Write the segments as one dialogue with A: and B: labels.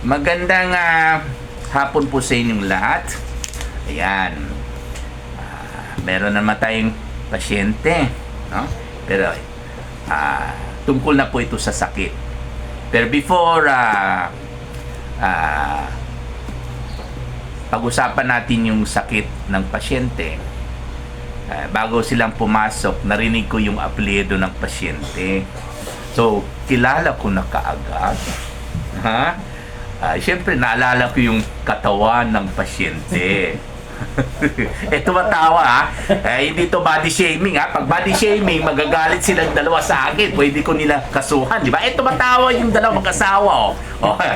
A: Magandang hapon po sa inyong lahat. Ayan. Meron naman tayong pasyente, no? Pero tungkol na po ito sa sakit. Pero before pag-usapan natin yung sakit ng pasyente, bago silang pumasok, narinig ko yung apelyido ng pasyente. So, kilala ko na kaagad. Ha? Siyempre, naalala ko yung katawan ng pasyente. Tumatawa ha. Hindi to body shaming ha. Pag body shaming, magagalit silang dalawa sa akin. Pwede ko nila kasuhan, di ba? Tumatawa yung dalawang mag-asawa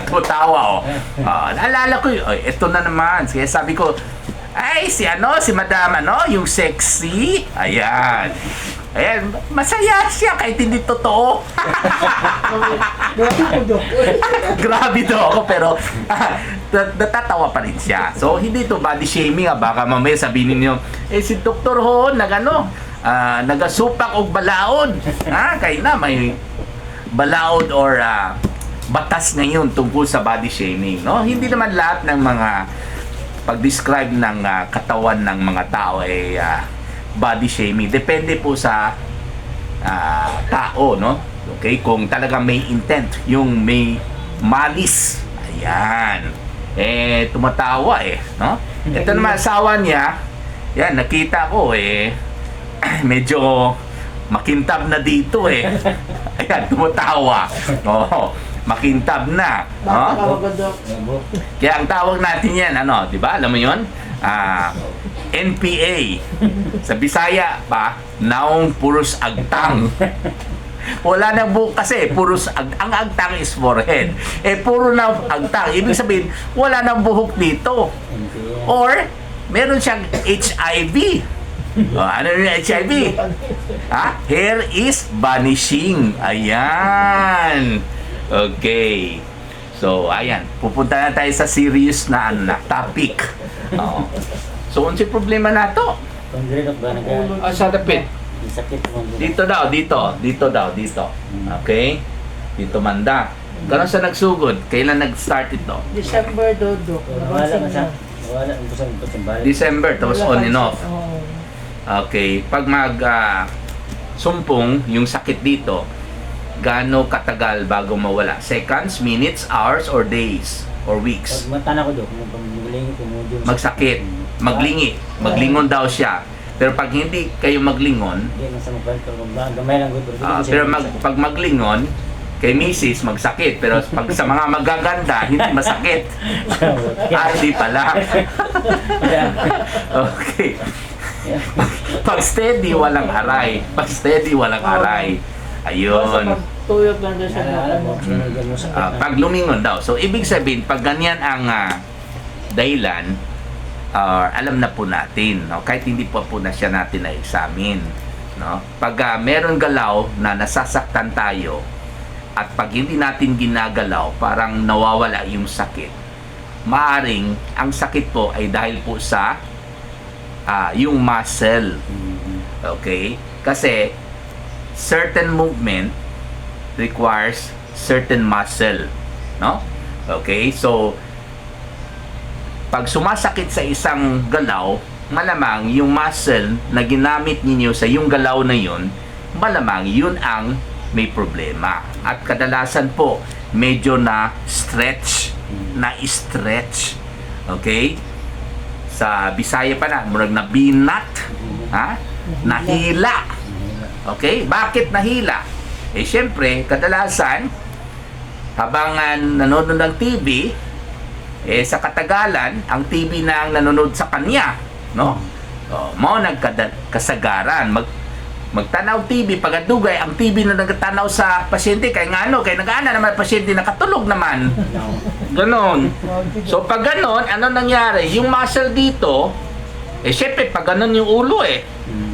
A: tumatawa naalala ko yun. Ito na naman. Kaya sabi ko, ay, si madam yung sexy. Ayan. Ayan, masaya siya kahit hindi totoo. Grabe daw ako, pero natatawa pa rin siya. So, hindi to body shaming. Baka mamaya sabihin niyo, si Dr. Ho, nagasupak og balaod. Kaya na, may balaod or batas ngayon tungkol sa body shaming. No? Hindi naman lahat ng mga pag-describe ng katawan ng mga tao ay body shaming. Depende po sa tao, no? Okay? Kung talaga may intent, yung may malice. Ayan. Tumatawa no? Ito naman asawa niya. Yan, nakita ko medyo makintab na dito Ayan, tumatawa. Makintab na. Kaya ang tawag natin yan, di ba? Alam mo yun? NPA. Sa Bisaya pa, naong puros agtang. Wala nang buhok kasi, puros ang agtang is forehead. Puro na agtang. Ibig sabihin, wala nang buhok dito. Or, meron siyang HIV. Ano yung HIV? Hair is vanishing. Ayan. Okay. So, ayan. Pupunta na tayo sa serious na topic. So, ano si problema na to? Sa dapit. Dito daw. Okay? Dito manda. Karon sa nagsugod, kailan nag-start ito?
B: December, Dodo.
A: December, tapos on and off. Okay. Pag sumpong yung sakit dito, gaano katagal bago mawala? Seconds, minutes, hours, or days? Or weeks? Magsakit. Maglingi. Maglingon daw siya. Pero pag hindi kayo maglingon, pero pag maglingon, kay misis magsakit. Pero pag sa mga magaganda, hindi masakit. Hindi pala. Okay. Pag steady, walang aray. Ayun.
B: Tuyok lang doon siya.
A: Pag lumingon daw. So, ibig sabihin, pag ganyan ang dahilan, alam na po natin, no? Kahit hindi po na siya natin na-examine. No? Pag meron galaw na nasasaktan tayo, at pag hindi natin ginagalaw, parang nawawala yung sakit. Maaring, ang sakit po ay dahil po sa yung muscle. Okay? Kasi, certain movement requires certain muscle, no? Okay, so pag sumasakit sa isang galaw, malamang yung muscle na ginamit ninyo sa yung galaw na yun, malamang yun ang may problema. At kadalasan po, medyo na stretch. Okay? Sa Bisaya pa murag na binat, nahila. Okay? Bakit nahila? Siyempre, kadalasan, habang nanonood ng TV, sa katagalan, ang TV na ang nanonood sa kanya, no? Nagkasagaran. Magtanaw TV, pagadugay, ang TV na nagtanaw sa pasyente, kaya nag-aana naman pasyente, nakatulog naman. Ganon. So, pag ganon, ano nangyari? Yung muscle dito, siyempre, pag ganon yung ulo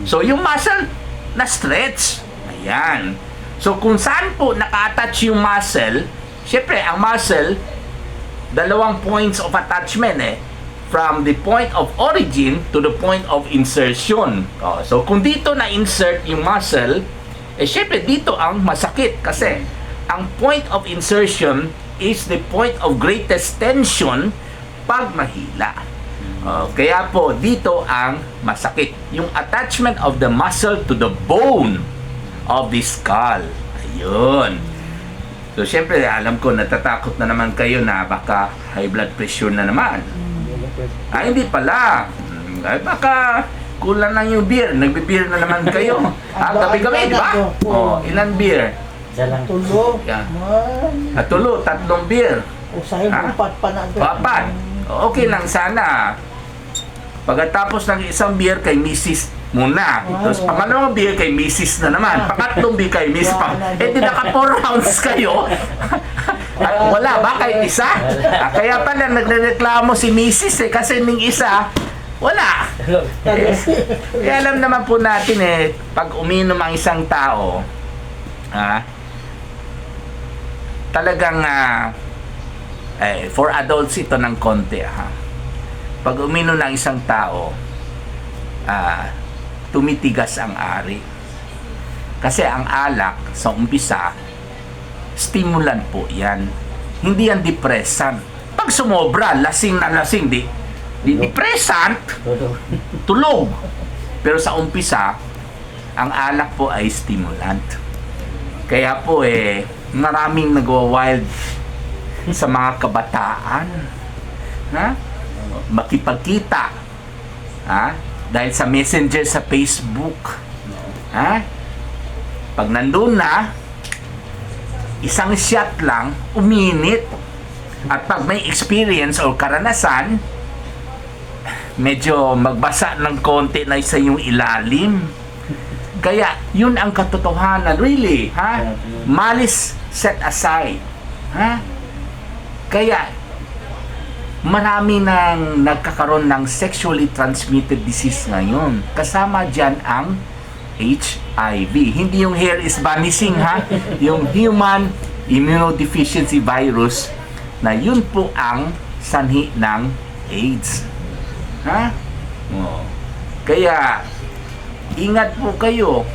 A: So, yung muscle, na-stretch. Ayan. So, kung saan po naka-attach yung muscle, syempre, ang muscle, dalawang points of attachment from the point of origin to the point of insertion. So, kung dito na-insert yung muscle, syempre, dito ang masakit kasi ang point of insertion is the point of greatest tension pag mahila. Kaya po, dito ang masakit. Yung attachment of the muscle to the bone of the skull. Ayun. So, syempre, alam ko, natatakot na naman kayo na baka high blood pressure na naman. Ay, hindi pala. Ay, baka kulang lang yung beer. Nagbe-beer na naman kayo. Gabi-gabi, di ba? Ilan beer?
B: Tulo.
A: Yeah.
B: Man.
A: Tulo, 3 beer.
B: O sa'yo,
A: Ah?
B: upat pa na.
A: 4. Okay lang sana. Pagkatapos ng isang beer kay Mrs. muna. Tapos pangalawang beer kay Mrs. na naman. Pangatlong beer kay Mrs. pa. Eh, di naka 4 rounds kayo. At wala ba kahit isa? Kaya pala nagrereklamo si Mrs. Kasi ning isa, wala. Kaya alam naman po natin pag uminom ang isang tao, talagang for adults ito ng konti pag uminom ng isang tao, tumitigas ang ari kasi ang alak sa umpisa stimulant po yan, hindi yan depressant. Pag sumobra, lasing na lasing, di depressant, tulog. Pero sa umpisa ang alak po ay stimulant. Kaya po maraming nagwa-wild sa mga kabataan makipagkita dahil sa messenger sa Facebook. Pag nandun na, isang shot lang, uminit. At pag may experience o karanasan, medyo magbasa ng konti na sa yung ilalim. Kaya, yun ang katotohanan. Really, Malis set aside. Kaya, marami nang nagkakaroon ng sexually transmitted disease ngayon. Kasama dyan ang HIV. Hindi yung hair is vanishing, yung human immunodeficiency virus na yun po ang sanhi ng AIDS. Kaya, ingat po kayo.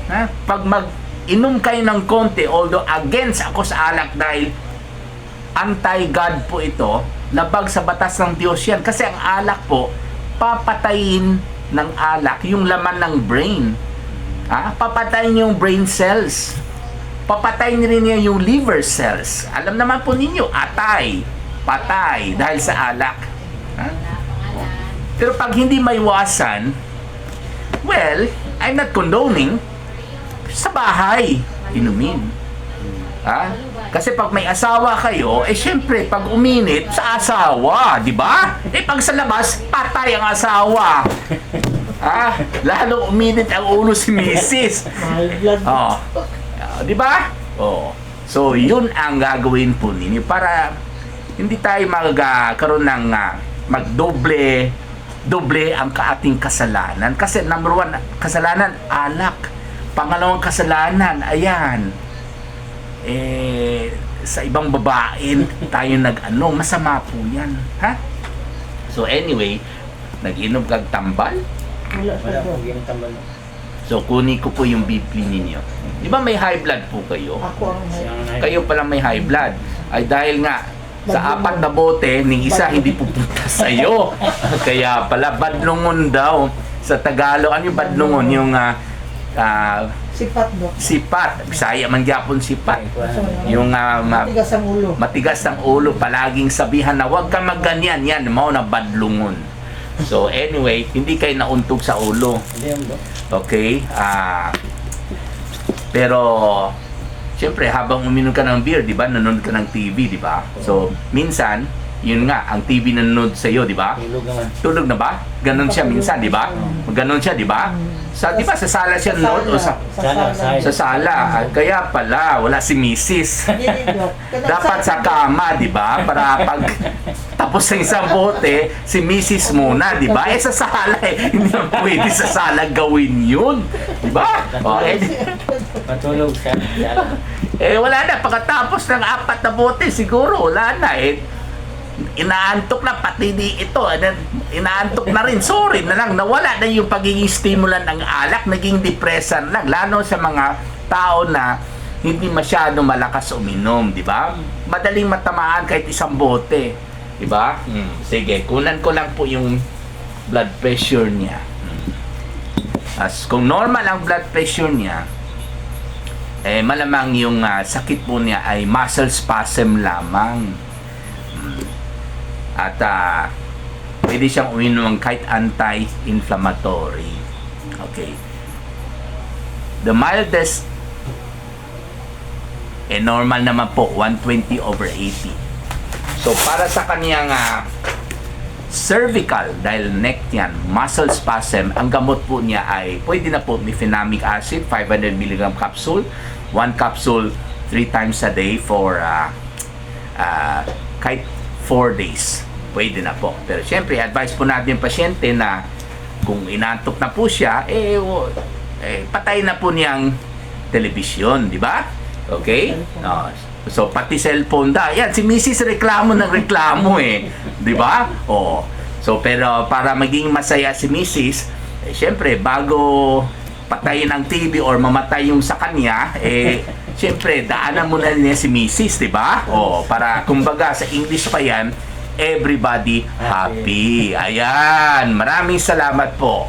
A: Pag mag-inom kayo ng konti, although against ako sa alak dahil anti-God po ito, labag sa batas ng Diyos yan. Kasi ang alak po, papatayin ng alak yung laman ng brain. Papatayin yung brain cells. Papatayin rin niya yung liver cells. Alam naman po ninyo, patay dahil sa alak. Pero pag hindi maiwasan, well, I'm not condoning, sa bahay, inumin. Kasi pag may asawa kayo, syempre, pag uminit, sa asawa, di ba? Pag sa labas, patay ang asawa. Lalo uminit ang ulo si Mrs. Di ba? So, yun ang gagawin po ninyo para hindi tayo magkaroon ng magdoble ang ating kasalanan. Kasi number 1, kasalanan, alak. Pangalawang kasalanan, ayan, sa ibang babae tayo masama po yan. So anyway, nag-inom kag tambal?
B: Wala po.
A: So kunin ko po yung BP ninyo. Di ba may high blood po kayo?
B: Ako ang
A: Kayo pala may high blood. Ay dahil nga sa 4 na bote, ning isa hindi pupunta sa'yo. Kaya pala badlungon daw sa Tagalog. Ano yung badlungon? Yung
B: sipat do.
A: sipat. Bisaya man gyapon sipat. Yung
B: Matigas ang ulo.
A: matigas ang ulo, palaging sabihan na huwag kang magganyan, yan mao na badlungon. So anyway, hindi kayo nauntog sa ulo. Okay? Pero siyempre habang uminom ka ng beer, 'di ba? Nanonood ka ng TV, 'di ba? So minsan, yun nga, ang TV nanonood sa iyo, 'di ba? Tulog na ba? Ganon siya minsan, 'di ba? Ganon siya, 'di ba? Sa 'di ba sa sala siya nanonood o sa sala? Kaya pala wala si Mrs. Dapat sa kama, 'di ba? Para pag tapos sa isang bote, si Mrs. muna, 'di ba? Sa sala hindi na pwede sa sala gawin 'yun, 'di ba?
C: Matulog siya.
A: Wala na pagkatapos ng 4 na bote, siguro wala na inaantok na pati di ito, inaantok na rin, sorry na lang, nawala na yung pagiging stimulant ng alak, naging depressant lang, lalo sa mga tao na hindi masyado malakas uminom, di ba? Madaling matamaan kahit isang bote, di ba? Sige, kunan ko lang po yung blood pressure niya. As kung normal ang blood pressure niya, malamang yung sakit po niya ay muscle spasm lamang. At pwede siyang uminom ng kahit anti-inflammatory. Okay. The mildest normal naman po 120/80. So para sa kaniyang cervical, dahil neck yan, muscle spasm, ang gamot po niya ay pwede na po mefenamic acid 500 mg capsule, 1 capsule 3 times a day for kahit 4 days. Pwede na po. Pero syempre, advice po natin yung pasyente na kung inantok na po siya, patay na po niyang telebisyon, di ba? Okay? So, pati cellphone da. Yan, si Mrs. reklamo ng reklamo di ba? So, pero para maging masaya si Mrs., syempre, bago patayin ang TV or mamatay yung sa kanya, syempre, daanan mo na niya si Mrs., di ba? Para, kumbaga, sa English pa yan, everybody happy. Ayan. Maraming salamat po.